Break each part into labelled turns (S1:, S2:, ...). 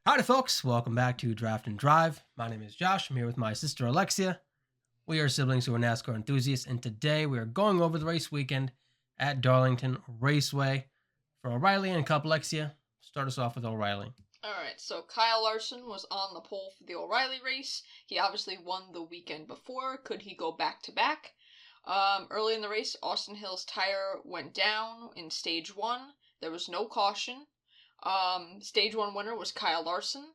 S1: Howdy, folks. Welcome back to Draft and Drive. My name is Josh. I'm here with my sister, Alexia. We are siblings who are NASCAR enthusiasts, and today we are going over the race weekend at Darlington Raceway. For O'Reilly and Cup, Alexia, start us off with O'Reilly.
S2: Alright, so Kyle Larson was on the pole for the O'Reilly race. He obviously won the weekend before. Could he go back-to-back? Early in the race, Austin Hill's tire went down in stage 1. There was no caution. Stage 1 winner was Kyle Larson.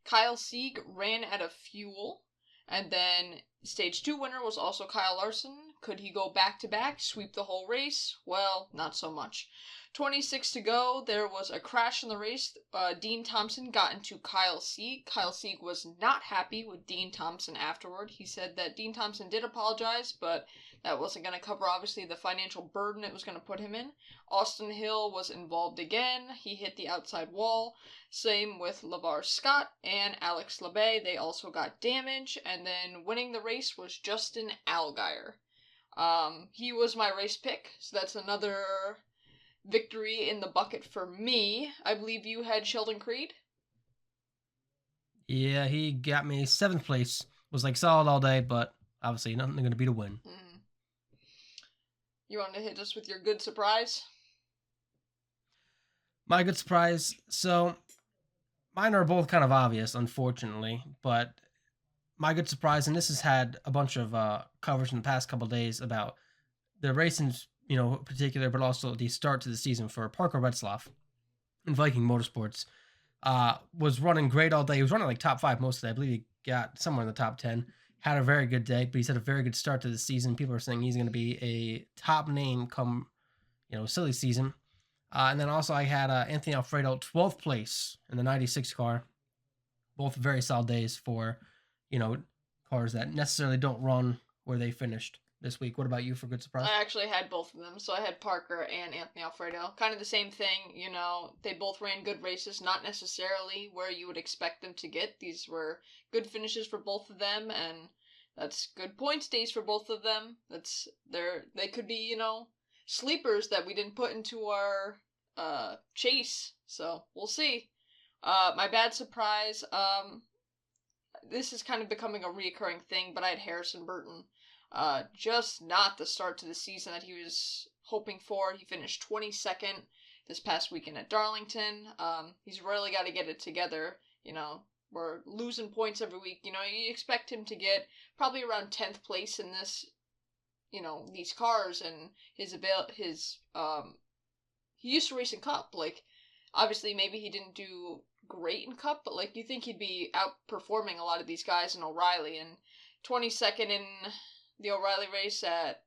S2: Kyle Sieg ran out of fuel. And then stage 2 winner was also Kyle Larson. Could he go back-to-back, sweep the whole race? Well, not so much. 26 to go, there was a crash in the race. Dean Thompson got into Kyle Sieg. Kyle Sieg was not happy with Dean Thompson afterward. He said that Dean Thompson did apologize, but that wasn't going to cover, obviously, the financial burden it was going to put him in. Austin Hill was involved again. He hit the outside wall. Same with LeVar Scott and Alex Labbe. They also got damage. And then winning the race was Justin Allgaier. He was my race pick, so that's another victory in the bucket for me. I believe you had Sheldon Creed.
S1: Yeah, he got me 7th place. Was like solid all day, but obviously nothing going to beat a win.
S2: You want to hit us with your good surprise?
S1: My good surprise. So, mine are both kind of obvious, unfortunately, but my good surprise, and this has had a bunch of coverage in the past couple of days about the racing, in particular, but also the start to the season for Parker Retzlaff in Viking Motorsports. Was running great all day. He was running like top 5 most of the day. I believe he got somewhere in the top 10. Had a very good day, but he's had a very good start to the season. People are saying he's going to be a top name come, silly season. And then also I had Anthony Alfredo, 12th place in the 96 car. Both very solid days for, cars that necessarily don't run where they finished this week. What about you for good surprise?
S2: I actually had both of them. So I had Parker and Anthony Alfredo. Kind of the same thing, they both ran good races, not necessarily where you would expect them to get. These were good finishes for both of them, and that's good points days for both of them. They could be, sleepers that we didn't put into our chase. So we'll see. My bad surprise, this is kind of becoming a reoccurring thing, but I had Harrison Burton. Just not the start to the season that he was hoping for. He finished 22nd this past weekend at Darlington. He's really got to get it together. We're losing points every week. You expect him to get probably around 10th place in this, these cars, and he used to race in Cup. Like, obviously maybe he didn't do great in Cup, but like you think he'd be outperforming a lot of these guys in O'Reilly, and 22nd in the O'Reilly race at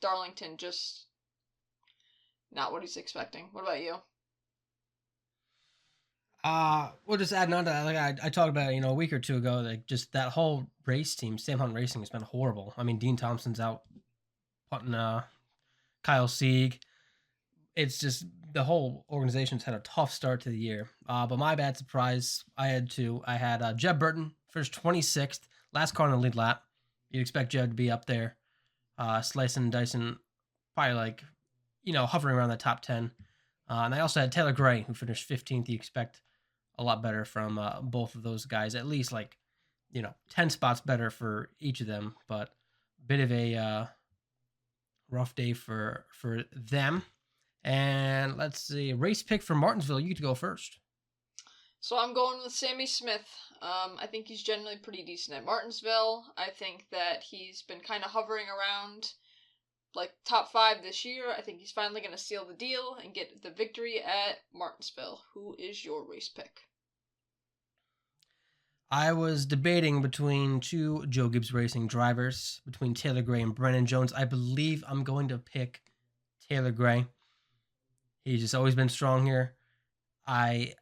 S2: Darlington, just not what he's expecting. What about you?
S1: Well, just adding on to that, like I talked about, a week or two ago, like just that whole race team, Sam Hunt Racing, has been horrible. I mean, Dean Thompson's out putting Kyle Sieg. It's just the whole organization's had a tough start to the year. But my bad surprise, I had two. I had Jeb Burton, finished 26th, last car in the lead lap. You'd expect Jeb to be up there, slicing and dicing, probably like, hovering around the top 10. And I also had Taylor Gray, who finished 15th. You expect a lot better from both of those guys, at least 10 spots better for each of them, but a bit of a rough day for them. And let's see, race pick for Martinsville. You get to go first.
S2: So I'm going with Sammy Smith. I think he's generally pretty decent at Martinsville. I think that he's been kind of hovering around like top 5 this year. I think he's finally going to seal the deal and get the victory at Martinsville. Who is your race pick?
S1: I was debating between two Joe Gibbs Racing drivers, between Taylor Gray and Brennan Jones. I believe I'm going to pick Taylor Gray. He's just always been strong here. I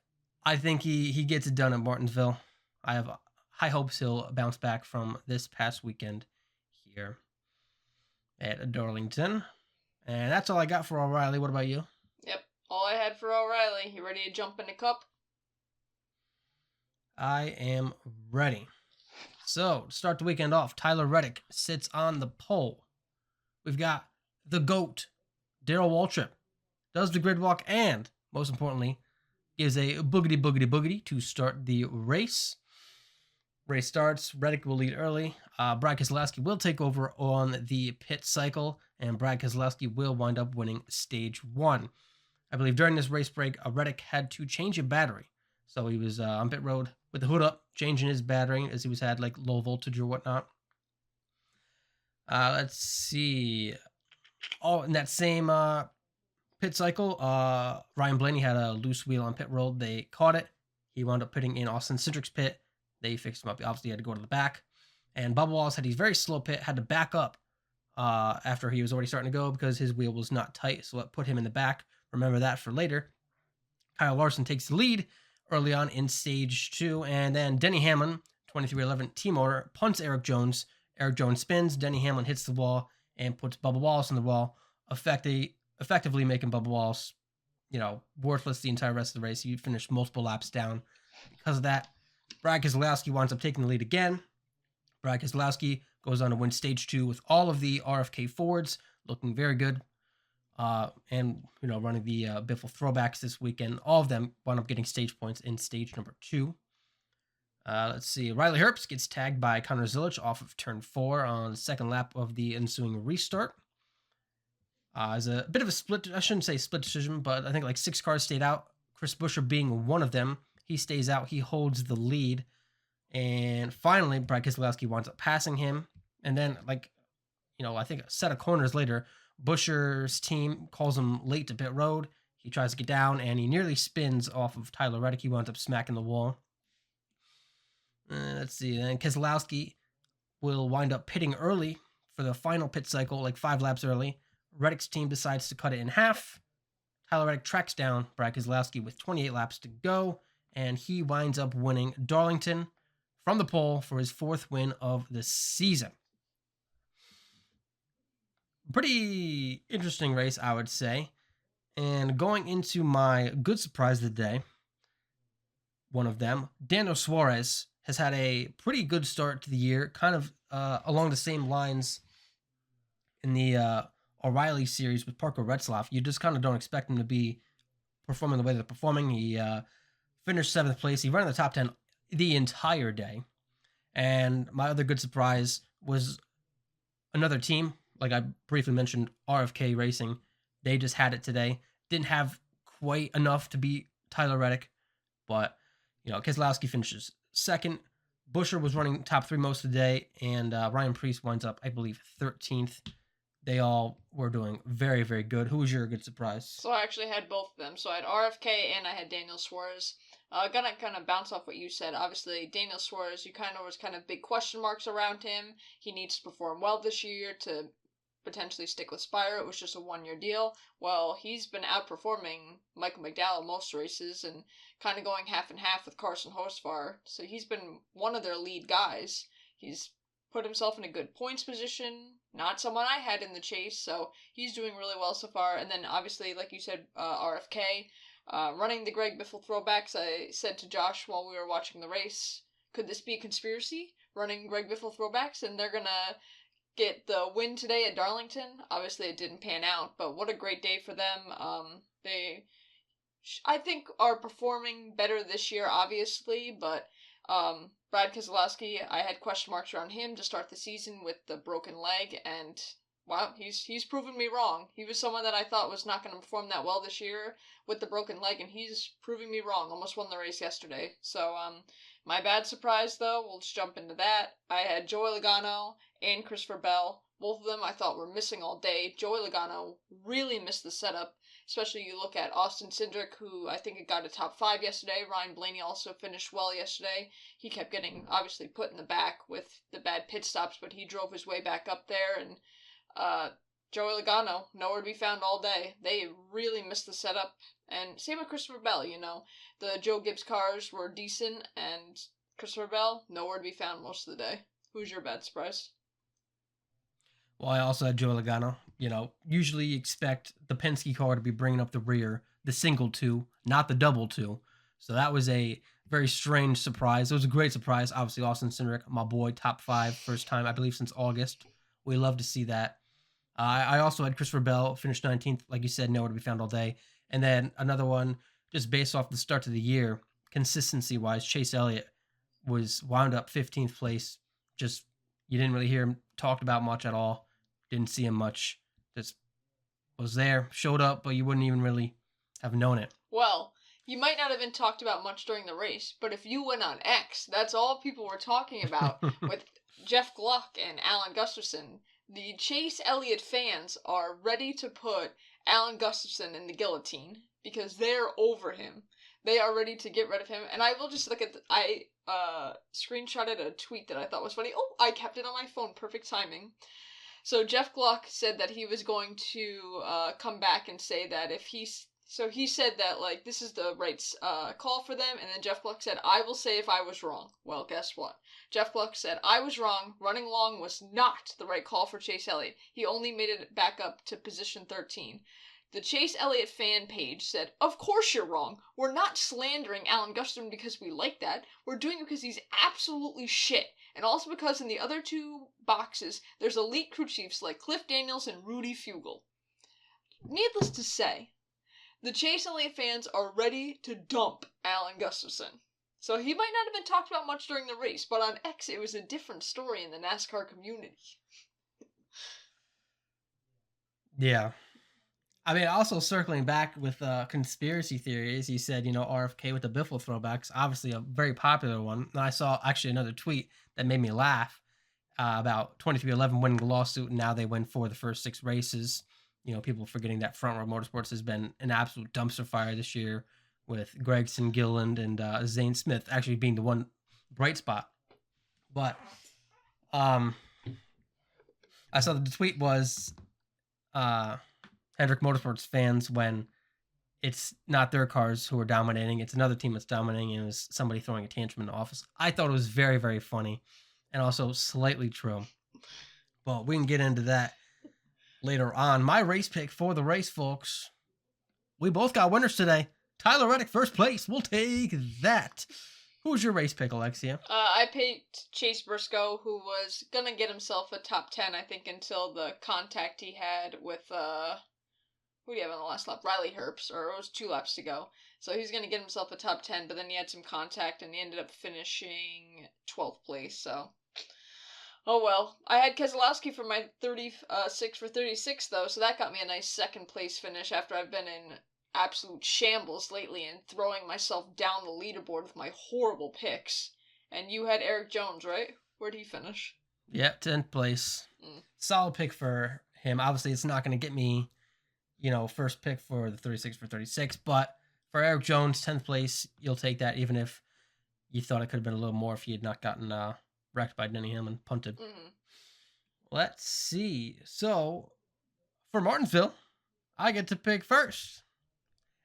S1: think he gets it done at Martinsville. I have high hopes he'll bounce back from this past weekend here at Darlington. And that's all I got for O'Reilly. What about you?
S2: Yep, all I had for O'Reilly. You ready to jump into Cup?
S1: I am ready. So, to start the weekend off, Tyler Reddick sits on the pole. We've got the GOAT, Darrell Waltrip, does the grid walk, and, most importantly, gives a boogity boogity boogity to start the race. Race starts. Reddick will lead early. Brad Keselowski will take over on the pit cycle, and Brad Keselowski will wind up winning stage one. I believe during this race break, Reddick had to change a battery. So he was on pit road with the hood up, changing his battery as he had like low voltage or whatnot. Let's see. Oh, in that same pit cycle, Ryan Blaney had a loose wheel on pit road. They caught it. He wound up pitting in Austin Cindric's pit. They fixed him up. He obviously had to go to the back. And Bubba Wallace had his very slow pit, had to back up after he was already starting to go because his wheel was not tight. So it put him in the back. Remember that for later. Kyle Larson takes the lead early on in stage two. And then Denny Hamlin, 2311 team order, punts Eric Jones. Eric Jones spins. Denny Hamlin hits the wall and puts Bubba Wallace on the wall, effectively making Bubba Wallace, worthless the entire rest of the race. He finished multiple laps down because of that. Brad Keselowski winds up taking the lead again. Brad Keselowski goes on to win stage two with all of the RFK Fords, looking very good. And running the Biffle throwbacks this weekend. All of them wound up getting stage points in stage number two. Let's see. Riley Herbst gets tagged by Connor Zilic off of turn 4 on the second lap of the ensuing restart. It's a bit of a split, I shouldn't say split decision, but I think like 6 cars stayed out. Chris Buescher being one of them. He stays out. He holds the lead. And finally, Brad Keselowski winds up passing him. And then, I think a set of corners later, Buescher's team calls him late to pit road. He tries to get down, and he nearly spins off of Tyler Reddick. He winds up smacking the wall. Let's see. Then Keselowski will wind up pitting early for the final pit cycle, like 5 laps early. Reddick's team decides to cut it in half. Tyler Reddick tracks down Brad Keselowski with 28 laps to go, and he winds up winning Darlington from the pole for his 4th win of the season. Pretty interesting race, I would say. And going into my good surprise of the day, one of them, Daniel Suarez, has had a pretty good start to the year, kind of along the same lines in the O'Reilly series with Parker Retzlaff. You just kind of don't expect him to be performing the way they're performing. He finished 7th place. He ran in the top 10 the entire day. And my other good surprise was another team, like I briefly mentioned, RFK Racing. They just had it today. Didn't have quite enough to beat Tyler Reddick, but Keselowski finishes 2nd. Buescher was running top 3 most of the day, and Ryan Preece winds up, I believe, 13th. They all were doing very, very good. Who was your good surprise?
S2: So I actually had both of them. So I had RFK and I had Daniel Suarez. Gonna kind of bounce off what you said. Obviously, Daniel Suarez, was kind of big question marks around him. He needs to perform well this year to potentially stick with Spire. It was just a 1-year deal. Well, he's been outperforming Michael McDowell most races and kind of going half and half with Carson Hocevar. So he's been one of their lead guys. He's put himself in a good points position. Not someone I had in the chase, so he's doing really well so far. And then obviously, like you said, RFK running the Greg Biffle throwbacks. I said to Josh while we were watching the race, could this be a conspiracy? Running Greg Biffle throwbacks, and they're gonna get the win today at Darlington. Obviously, it didn't pan out, but what a great day for them. They, I think, are performing better this year, obviously, but Brad Keselowski, I had question marks around him to start the season with the broken leg, and wow, he's proven me wrong. He was someone that I thought was not going to perform that well this year with the broken leg, and he's proving me wrong. Almost won the race yesterday. So my bad surprise though, we'll just jump into that. I had Joey Logano and Christopher Bell. Both of them I thought were missing all day. Joey Logano really missed the setup. Especially you look at Austin Cindric, who I think it got a top 5 yesterday. Ryan Blaney also finished well yesterday. He kept getting, obviously, put in the back with the bad pit stops, but he drove his way back up there. And Joey Logano, nowhere to be found all day. They really missed the setup. And same with Christopher Bell, The Joe Gibbs cars were decent, and Christopher Bell, nowhere to be found most of the day. Who's your bad surprise?
S1: Well, I also had Joe Logano. Usually you expect the Penske car to be bringing up the rear, the single 2, not the double 2. So that was a very strange surprise. It was a great surprise. Obviously, Austin Cindric, my boy, top 5, first time, I believe, since August. We love to see that. I also had Christopher Bell, finished 19th. Like you said, nowhere to be found all day. And then another one, just based off the start of the year, consistency wise, Chase Elliott was wound up 15th place. Just you didn't really hear him talked about much at all. Didn't see him much. Just was there, showed up, but you wouldn't even really have known it.
S2: Well, you might not have been talked about much during the race, but if you went on X, that's all people were talking about with Jeff Gluck and Alan Gustafson. The Chase Elliott fans are ready to put Alan Gustafson in the guillotine because they're over him. They are ready to get rid of him. And I will just look at I screenshotted a tweet that I thought was funny. Oh, I kept it on my phone. Perfect timing. So Jeff Gluck said that he was going to come back and say that if he's so he said that like this is the right call for them, and then Jeff Gluck said, "I will say if I was wrong." Well, guess what? Jeff Gluck said, "I was wrong. Running long was not the right call for Chase Elliott. He only made it back up to position 13." The Chase Elliott fan page said, "Of course you're wrong. We're not slandering Alan Gustafson because we like that. We're doing it because he's absolutely shit. And also because in the other two boxes, there's elite crew chiefs like Cliff Daniels and Rudy Fugle." Needless to say, the Chase Elliott fans are ready to dump Alan Gustafson. So he might not have been talked about much during the race, but on X it was a different story in the NASCAR community.
S1: Yeah. I mean, also circling back with conspiracy theories, he said, RFK with the Biffle throwbacks, obviously a very popular one. And I saw actually another tweet that made me laugh about 2311 winning the lawsuit, and now they win for the first 6 races. People forgetting that Front Row Motorsports has been an absolute dumpster fire this year with Gregson, Gilliland, and Zane Smith actually being the one bright spot. But I saw that the tweet was Hendrick Motorsports fans when it's not their cars who are dominating, it's another team that's dominating, and it was somebody throwing a tantrum in the office. I thought it was very, very funny and also slightly true. But we can get into that later on. My race pick for the race, folks. We both got winners today. Tyler Reddick, first place. We'll take that. Who's your race pick, Alexia?
S2: I picked Chase Briscoe, who was gonna get himself a top 10, I think, until the contact he had with who do you have on the last lap? Riley Herbst, or it was 2 laps to go. So he was gonna get himself a top 10, but then he had some contact and he ended up finishing 12th place. So, oh well. I had Keselowski for my 36 for 36 though, so that got me a nice 2nd place finish after I've been in absolute shambles lately and throwing myself down the leaderboard with my horrible picks. And you had Eric Jones, right? Where'd he finish?
S1: Yep, 10th place. Solid pick for him. Obviously, it's not going to get me, first pick for the 36 for 36, but for Eric Jones, 10th place, you'll take that even if you thought it could have been a little more if he had not gotten wrecked by Denny Hamlin, punted.
S2: Mm-hmm.
S1: Let's see. So, for Martinsville, I get to pick first.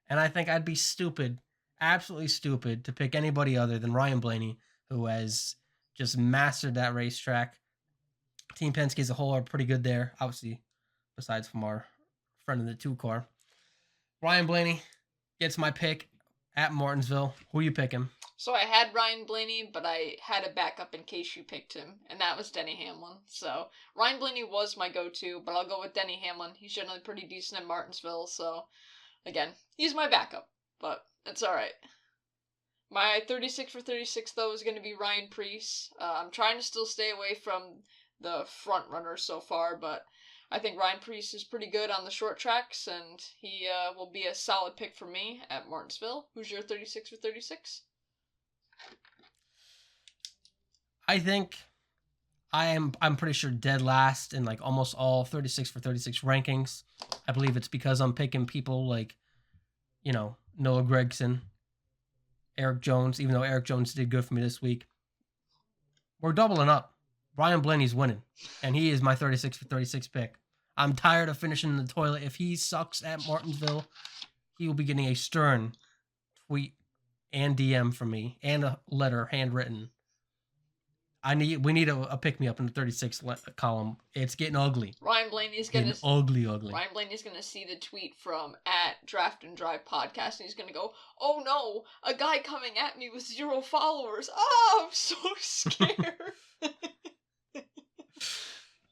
S1: And I think I'd be stupid, absolutely stupid, to pick anybody other than Ryan Blaney, who has just mastered that racetrack. Team Penske as a whole are pretty good there, obviously, besides from our friend in the 2 car. Ryan Blaney gets my pick at Martinsville. Who you picking?
S2: So I had Ryan Blaney, but I had a backup in case you picked him, and that was Denny Hamlin. So Ryan Blaney was my go-to, but I'll go with Denny Hamlin. He's generally pretty decent at Martinsville, so again, he's my backup, but it's alright. My 36 for 36, though, is going to be Ryan Preece. I'm trying to still stay away from the front runners so far, but I think Ryan Preece is pretty good on the short tracks, and he will be a solid pick for me at Martinsville. Who's your 36 for 36?
S1: I think I'm pretty sure dead last in like almost all 36 for 36 rankings. I believe it's because I'm picking people like, Noah Gragson, Eric Jones, even though Eric Jones did good for me this week. We're doubling up. Ryan Blaney's winning, and he is my 36 for 36 pick. I'm tired of finishing in the toilet. If he sucks at Martinsville, he will be getting a stern tweet and DM from me and a letter handwritten. We need a pick me up in the 36 column. It's getting ugly.
S2: Ryan Blaney's gonna
S1: ugly.
S2: Ryan Blaney's gonna see the tweet from at Draft and Drive Podcast, and he's gonna go, "Oh no, a guy coming at me with 0 followers. Oh, I'm so scared."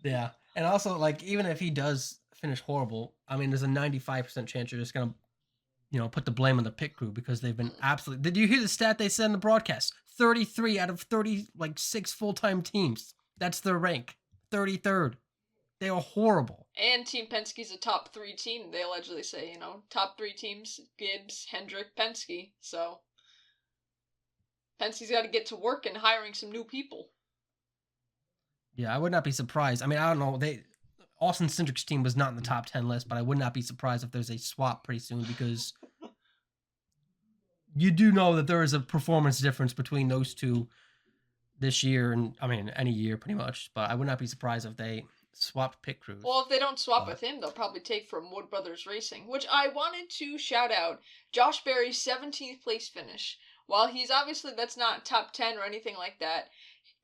S1: Yeah, and also like even if he does finish horrible, I mean, there's a 95% chance you're just gonna put the blame on the pit crew because they've been
S2: Mm.
S1: absolutely. Did you hear the stat they said in the broadcast? 33 out of 36 full-time teams. That's their rank. 33rd. They are horrible.
S2: And Team Penske's a top 3 team, they allegedly say, top 3 teams, Gibbs, Hendrick, Penske, so Penske's got to get to work and hiring some new people.
S1: Yeah, I would not be surprised. I mean, I don't know. Austin Cindric's team was not in the top 10 list, but I would not be surprised if there's a swap pretty soon because you do know that there is a performance difference between those two this year and, I mean, any year pretty much. But I would not be surprised if they swapped pit crews.
S2: Well, if they don't swap
S1: But
S2: with him, they'll probably take from Wood Brothers Racing, which I wanted to shout out Josh Berry's 17th place finish. While he's obviously, that's not top 10 or anything like that,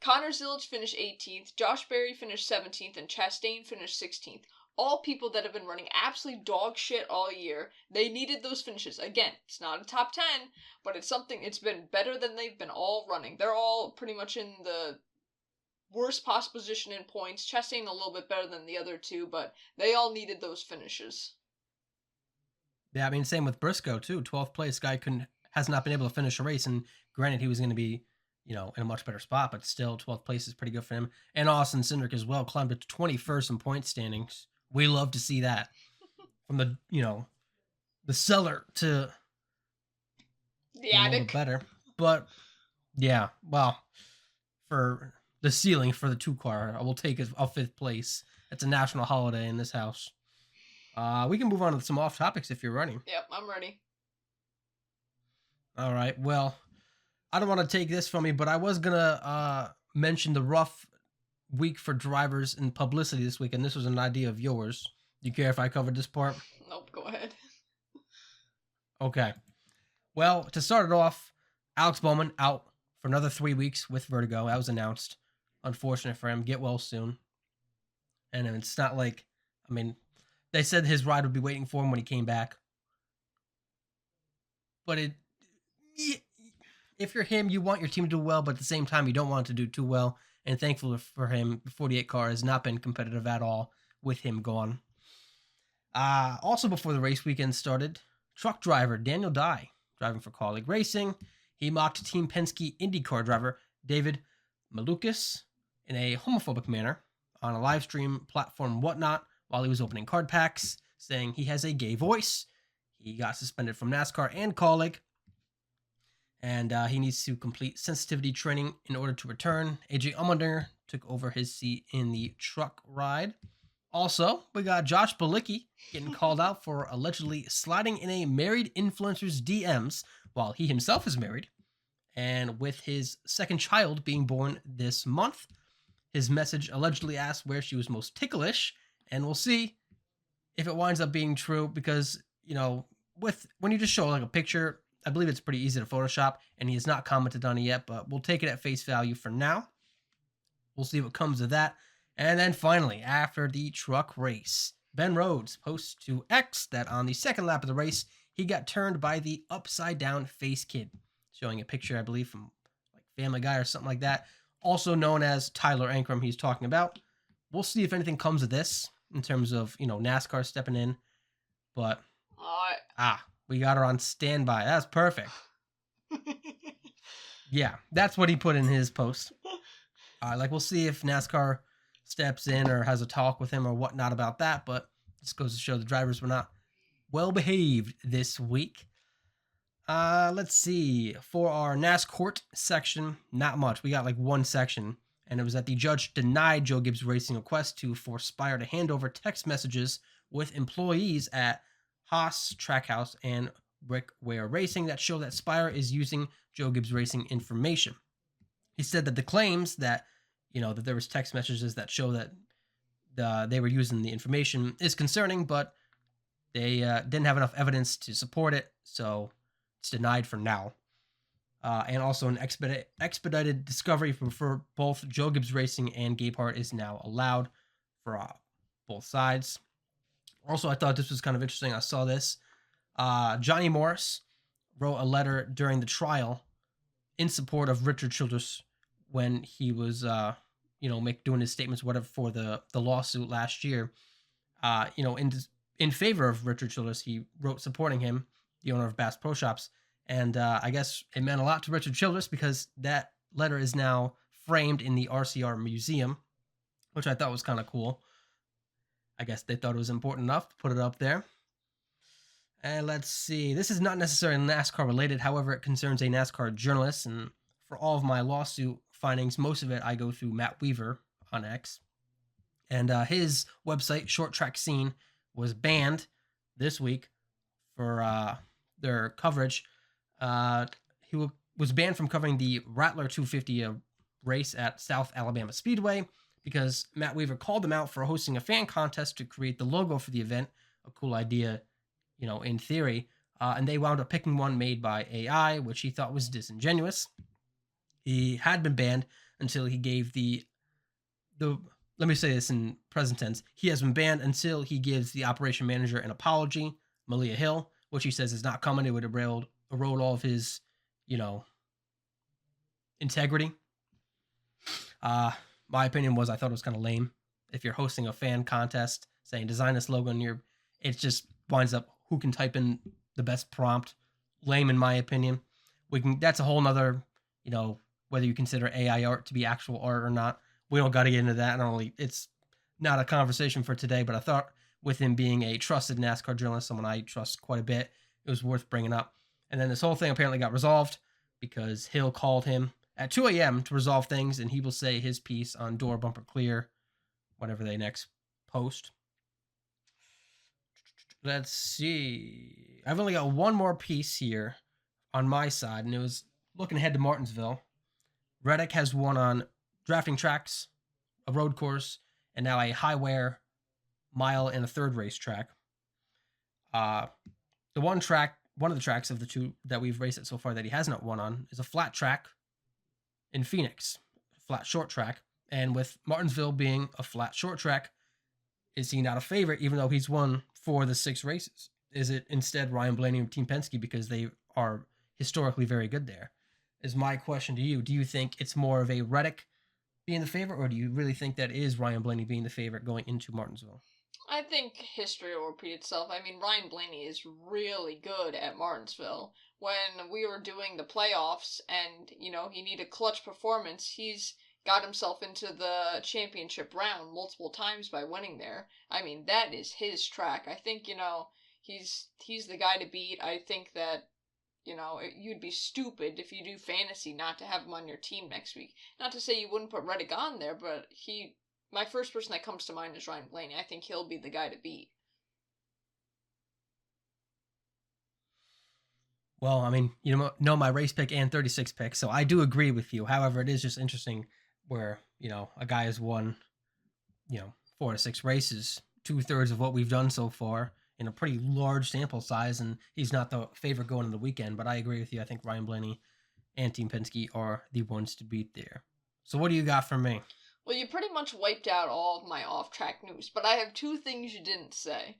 S2: Connor Zillage finished 18th, Josh Berry finished 17th, and Chastain finished 16th. All people that have been running absolutely dog shit all year. They needed those finishes. Again, it's not a top 10, but it's been better than they've been all running. They're all pretty much in the worst possible position in points. Chastain a little bit better than the other two, but they all needed those finishes.
S1: yeah, I mean, same with Briscoe too. 12th place guy has not been able to finish a race, and granted, he was going to be in a much better spot, but still 12th place is pretty good for him. And Austin Cindric as well climbed to 21st in point standings. We love to see that from the cellar to
S2: The
S1: a little bit
S2: attic.
S1: better. But yeah, well, for the ceiling for the 2-car, I will take a 5th place. It's a national holiday in this house. We can move on to some off topics if you're ready.
S2: Yep, I'm ready.
S1: All right. Well, I don't want to take this from you, but I was gonna mention the rough week for drivers in publicity this week, and this was an idea of yours. Do you care if I covered this part?
S2: Nope, go ahead.
S1: Okay. Well, to start it off, Alex Bowman out for another 3 weeks with vertigo. That was announced. Unfortunate for him. Get well soon. And it's not like, I mean, they said his ride would be waiting for him when he came back. But if you're him, you want your team to do well, but at the same time, you don't want it to do too well. And thankfully for him, the 48 car has not been competitive at all with him gone. Also, before the race weekend started, truck driver Daniel Dye, driving for Kaulig Racing, he mocked Team Penske IndyCar driver David Malukas in a homophobic manner on a live stream platform Whatnot while he was opening card packs, saying he has a gay voice. He got suspended from NASCAR and Kaulig, and he needs to complete sensitivity training in order to return. AJ Allmendinger took over his seat in the truck ride. Also, we got Josh Bilicki getting called out for allegedly sliding in a married influencer's DMs while he himself is married. And with his second child being born this month, his message allegedly asked where she was most ticklish. And we'll see if it winds up being true because, when you just show like a picture, I believe it's pretty easy to Photoshop, and he has not commented on it yet, but we'll take it at face value for now. We'll see what comes of that. And then finally, after the truck race, Ben Rhodes posts to X that on the second lap of the race, he got turned by the upside down face kid, showing a picture, I believe, from like Family Guy or something like that, also known as Tyler Ankrum he's talking about. We'll see if anything comes of this in terms of, NASCAR stepping in. But, we got her on standby. That's perfect. Yeah, that's what he put in his post. We'll see if NASCAR steps in or has a talk with him or whatnot about that, but this goes to show the drivers were not well behaved this week. Let's see. For our NASCAR section, not much. We got like one section, and it was that the judge denied Joe Gibbs Racing request to force Spire to hand over text messages with employees at Haas, Trackhouse, and Rick Ware Racing that show that Spire is using Joe Gibbs Racing information. He said that the claims that that there was text messages that show that they were using the information is concerning, but they didn't have enough evidence to support it, so it's denied for now. And also an expedited discovery for both Joe Gibbs Racing and Gabe Hart is now allowed for both sides. Also, I thought this was kind of interesting. I saw this. Johnny Morris wrote a letter during the trial in support of Richard Childress when he was doing his statements, whatever, for the lawsuit last year, in favor of Richard Childress. He wrote supporting him. the owner of Bass Pro Shops. And I guess it meant a lot to Richard Childress because that letter is now framed in the RCR Museum, which I thought was kind of cool. I guess they thought it was important enough to put it up there. And let's see. This is not necessarily NASCAR related. However, it concerns a NASCAR journalist. And for all of my lawsuit findings, most of it I go through Matt Weaver on X. And his website, Short Track Scene, was banned this week for their coverage. He was banned from covering the Rattler 250 race at South Alabama Speedway because Matt Weaver called them out for hosting a fan contest to create the logo for the event. A cool idea, in theory. And they wound up picking one made by AI, which he thought was disingenuous. He had been banned until he gave the let me say this in present tense. He has been banned until he gives the operation manager an apology, Malia Hill, which he says is not coming. It would erode all of his, integrity. My opinion was I thought it was kind of lame. If you're hosting a fan contest saying design this logo and it just winds up who can type in the best prompt. Lame in my opinion. That's a whole nother, whether you consider AI art to be actual art or not. We don't got to get into that. It's not a conversation for today, but I thought with him being a trusted NASCAR journalist, someone I trust quite a bit, it was worth bringing up. And then this whole thing apparently got resolved because Hill called him at 2 a.m. to resolve things, and he will say his piece on Door Bumper Clear, whatever they next post. Let's see. I've only got one more piece here on my side, and it was looking ahead to Martinsville. Reddick has won on drafting tracks, a road course, and now a high wear mile and a third racetrack. The one of the tracks of the two that we've raced at so far that he has not won on is a flat track in Phoenix, flat short track. And with Martinsville being a flat short track, is he not a favorite even though he's won 4 of the 6 races? Is it instead Ryan Blaney and Team Penske because they are historically very good there? Is my question to you. Do you think it's more of a Reddick being the favorite, or do you really think that is Ryan Blaney being the favorite going into Martinsville?
S2: I think history will repeat itself. I mean, Ryan Blaney is really good at Martinsville. When we were doing the playoffs and, he needed clutch performance, he's got himself into the championship round multiple times by winning there. I mean, that is his track. I think, he's the guy to beat. I think that you'd be stupid if you do fantasy not to have him on your team next week. Not to say you wouldn't put Reddick on there, but my first person that comes to mind is Ryan Blaney. I think he'll be the guy to beat.
S1: Well, I mean, know my race pick and 36 pick, so I do agree with you. However, it is just interesting where, a guy has won, 4 to 6 races, 2/3 of what we've done so far, in a pretty large sample size, and he's not the favorite going into the weekend. But I agree with you. I think Ryan Blaney and Team Penske are the ones to beat there. So what do you got for me?
S2: Well, you pretty much wiped out all of my off-track news, but I have 2 things you didn't say.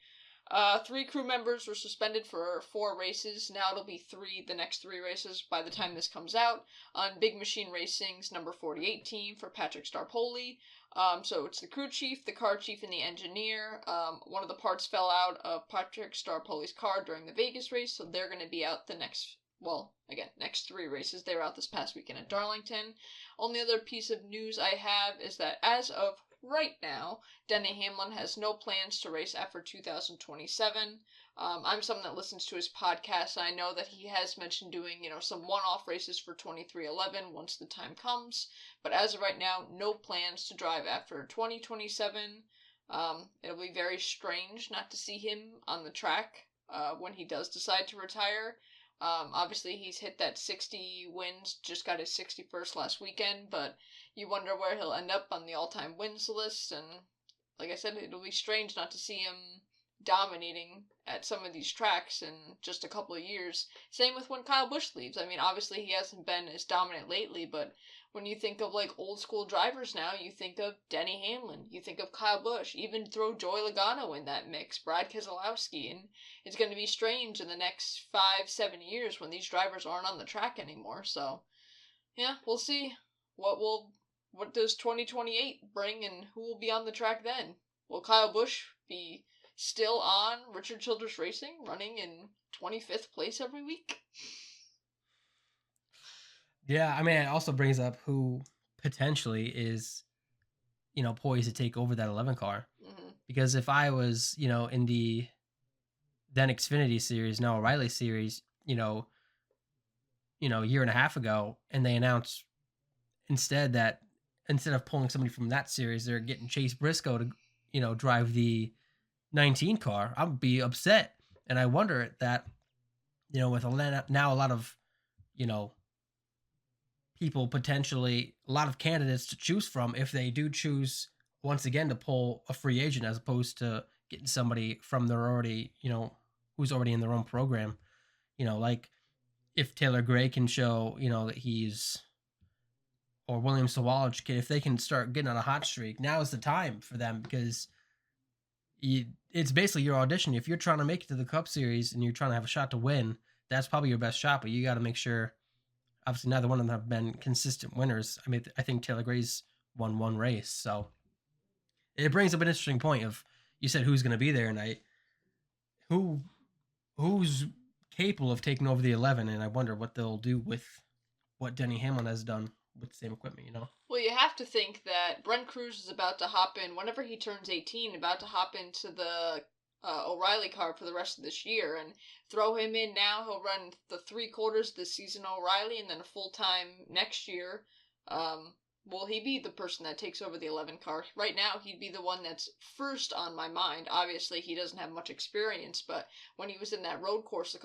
S2: 3 crew members were suspended for 4 races. Now it'll be 3 the next 3 races by the time this comes out. On Big Machine Racing's number 48 team for Patrick Starpoli. So it's the crew chief, the car chief, and the engineer. One of the parts fell out of Patrick Starpoli's car during the Vegas race, so they're going to be out the next 3 races. They were out this past weekend at Darlington. Only other piece of news I have is that as of right now, Denny Hamlin has no plans to race after 2027. I'm someone that listens to his podcast, and I know that he has mentioned doing, some one-off races for 2311 once the time comes. But as of right now, no plans to drive after 2027. It'll be very strange not to see him on the track when he does decide to retire. Obviously, he's hit that 60 wins, just got his 61st last weekend, but you wonder where he'll end up on the all-time wins list, and like I said, it'll be strange not to see him dominating at some of these tracks in just a couple of years. Same with when Kyle Busch leaves. I mean, obviously he hasn't been as dominant lately, but when you think of old school drivers now, you think of Denny Hamlin, you think of Kyle Busch, even throw Joey Logano in that mix, Brad Keselowski, and it's going to be strange in the next 5-7 years when these drivers aren't on the track anymore. So yeah, we'll see what does 2028 bring and who will be on the track then. Will Kyle Busch be still on Richard Childress Racing, running in 25th place every week.
S1: Yeah, I mean, it also brings up who potentially is, poised to take over that 11 car.
S2: Mm-hmm.
S1: Because if I was, in the then Xfinity series, now O'Reilly series, a year and a half ago, and they announced instead that instead of pulling somebody from that series, they're getting Chase Briscoe to, drive the 19 car, I'd be upset. And I wonder that, with now a lot of, you know, people potentially, a lot of candidates to choose from if they do choose once again to pull a free agent as opposed to getting somebody from their already, who's already in their own program. Like if Taylor Gray can show, that he's, or William Sawalich can, if they can start getting on a hot streak, now is the time for them because it's basically your audition. If you're trying to make it to the Cup Series and you're trying to have a shot to win, that's probably your best shot. But you got to make sure. Obviously, neither one of them have been consistent winners. I mean, I think Taylor Gray's won one race, so it brings up an interesting point. Of you said who's going to be there, and who's capable of taking over the 11, and I wonder what they'll do with what Denny Hamlin has done with the same equipment.
S2: Well, you have to think that Brent Cruz is about to hop in, whenever he turns 18, about to hop into the O'Reilly car for the rest of this year, and throw him in now. He'll run the 3/4 this season O'Reilly, and then a full time next year. Will he be the person that takes over the 11 car? Right now, he'd be the one that's first on my mind. Obviously, he doesn't have much experience, but when he was in that road course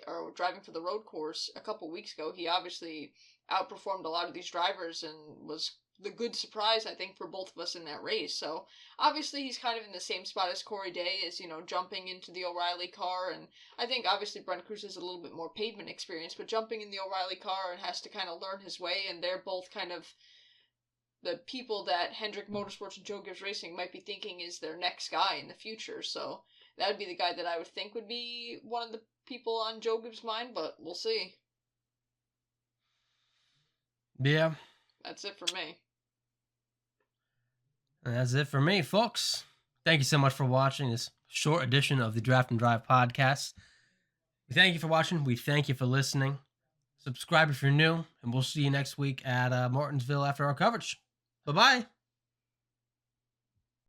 S2: or driving for the road course a couple weeks ago, he obviously outperformed a lot of these drivers and was the good surprise, I think, for both of us in that race. So obviously he's kind of in the same spot as Corey Day, as jumping into the O'Reilly car, and I think obviously Brent Cruz has a little bit more pavement experience, but jumping in the O'Reilly car and has to kind of learn his way, and they're both kind of the people that Hendrick Motorsports and Joe Gibbs Racing might be thinking is their next guy in the future. So that would be the guy that I would think would be one of the people on Joe Gibbs' mind, but we'll see.
S1: Yeah.
S2: That's it for me.
S1: And that's it for me, folks. Thank you so much for watching this short edition of the Draft and Drive podcast. We thank you for watching. We thank you for listening. Subscribe if you're new, and we'll see you next week at Martinsville after our coverage. Bye-bye.